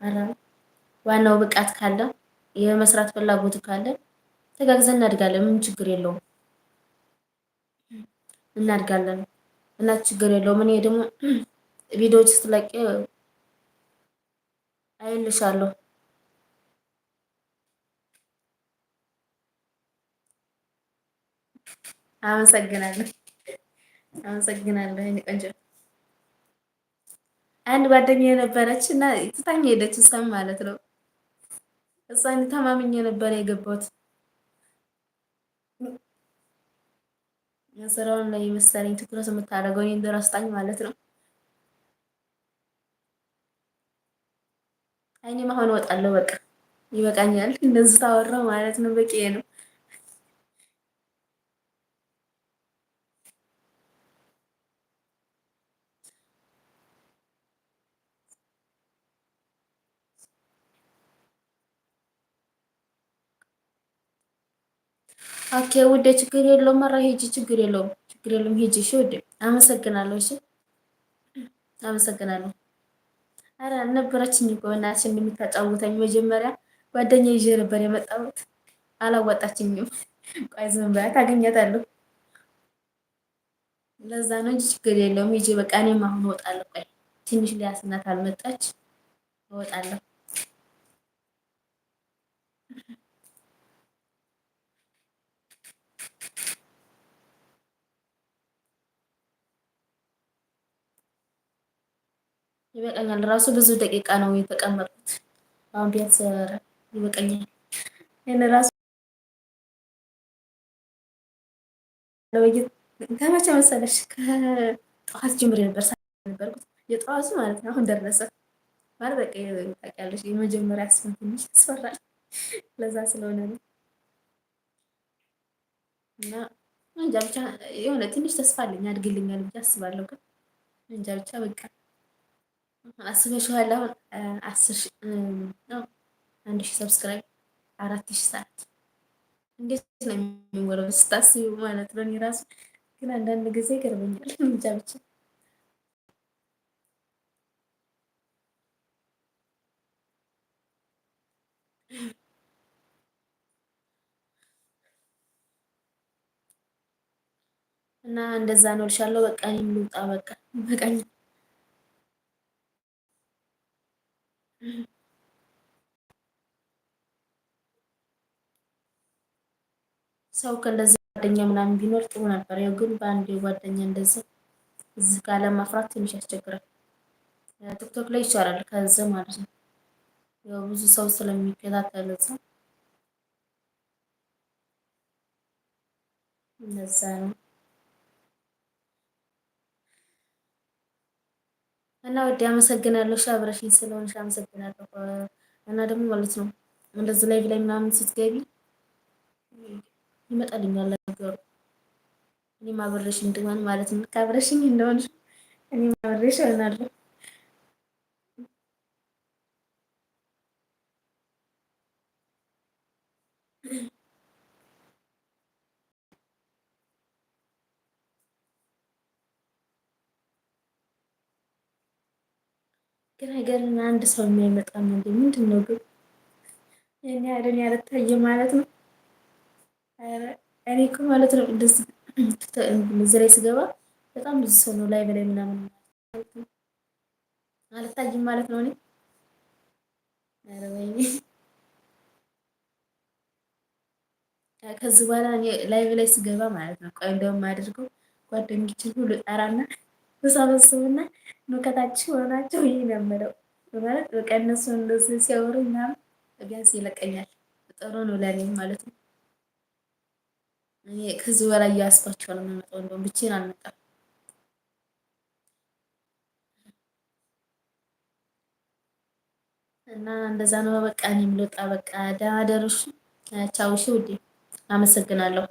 ኧረ ዋናው ብቃት ካለ የመስራት ፍላጎቱ ካለ ተጋግዘን እናድጋለን። ምንም ችግር የለውም። እናድጋለን እና ችግር የለውም። እኔ ደግሞ ቪዲዮዎች ስትለቂ አይልሻለሁ። አመሰግናለሁ። አመሰግናለሁ የእኔ ቆንጆ። አንድ ጓደኛዬ ነበረች እና ትታኝ ሄደች። እሷም ማለት ነው እሷን ተማምኜ ነበር የገባሁት። ስራውን ላይ መሰለኝ ትኩረት የምታደርገው እኔን ረስታኝ ማለት ነው። እኔም አሁን እወጣለሁ። በቃ ይበቃኛል። እንደዚህ ታወራው ማለት ነው በቂ ነው። ኦኬ ውዴ፣ ችግር የለውም። ኧረ ሂጂ፣ ችግር የለውም፣ ችግር የለውም። ሂጂ እሺ ውዴ። አመሰግናለሁ። እሺ አመሰግናለሁ። ኧረ አልነበረችኝ እኮ በእናትሽ እንደምታጫውተኝ መጀመሪያ ጓደኛ ይዤ ነበር የመጣሁት። አላዋጣችኝም። ቆይ ዝም በያ ታገኛታለሁ። ለዛ ነው እንጂ ችግር የለውም። ሂጂ በቃ። እኔም አሁን እወጣለሁ። ቆይ ትንሽ ሊያስናት አልመጣች፣ እወጣለሁ። ይበቃኛል። ራሱ ብዙ ደቂቃ ነው የተቀመጥኩት። አሁን ቢያንስ ይበቃኛል። ይሄን ራሱ ለወይት ከመቼ መሰለሽ? ከጠዋት ጀምሬ ነበር ነበርኩት የጠዋቱ ማለት ነው። አሁን ደረሰ ማለት በቃ ታውቂያለሽ፣ የመጀመሪያ ስም ትንሽ ያስፈራል። ለዛ ስለሆነ ነው እና እንጃ ብቻ የሆነ ትንሽ ተስፋ አለኝ ያድግልኛል ብዬ አስባለሁ። ግን እንጃ ብቻ በቃ አስበሽዋል? አሁን 10 ሺህ ነው 1 ሺህ ሰብስክራይብ 4 ሺህ ሰዓት እንዴት ነው የሚሞላው ስታስቢው ማለት ነው። እኔ ራሱ ግን አንዳንድ ጊዜ ይገርመኛል። እንጃ ብቻ እና እንደዛ ነው እልሻለሁ። በቃ እኔም ልውጣ በቃ በቃኝ። ሰው ከእንደዚህ ጓደኛ ምናምን ቢኖር ጥሩ ነበር። ያው ግን በአንድ ጓደኛ እንደዚህ እዚህ ጋር ለማፍራት ትንሽ ያስቸግራል። ቲክቶክ ላይ ይቻላል ከዚህ ማለት ነው። ያው ብዙ ሰው ስለሚከታተል እዛ እንደዛ ነው። እና ወዲያ አመሰግናለሁ። እሺ አብረሽኝ ስለሆንሽ አመሰግናለሁ። እና ደግሞ ማለት ነው እንደዚህ ላይቭ ላይ ምናምን ስትገቢ ይመጣልኛል ነገሩ። እኔም አብሬሽ እንድሆን ማለት ነው። ካብረሽኝ እንደሆንሽ እኔም አብሬሽ እሆናለሁ። ግን አይገርም አንድ ሰው የማይመጣም እንዴ? ምንድን ነው ግን የኔ ያለን ያልታየ ማለት ነው። ኧረ እኔ እኮ ማለት ነው እንደዚህ እዚህ ላይ ስገባ በጣም ብዙ ሰው ነው ላይ በላይ ምናምን ማለት ነው። አልታይም ማለት ነው። እኔ ኧረ ወይኔ ከዚህ በኋላ እኔ ላይቭ ላይ ስገባ ማለት ነው ቆይ እንደውም አድርገው ጓደኞችን ሁሉ ጠራና ተሰበስቡና ነው ከታች ሆናቸው ይሄ ነው የምለው ማለት በቃ እነሱ እንደዚህ ሲያወሩ ምናምን ቢያንስ ይለቀኛል። ጥሩ ነው ለኔም ማለት ነው። እኔ ከዚህ በላይ እያስባቸው ነው የምመጣው። እንደውም ብቻዬን አልመጣም። እና እንደዛ ነው በቃ እኔም ልወጣ በቃ ደህና ደሩ። እሺ ቻው። እሺ ውዴ አመሰግናለሁ።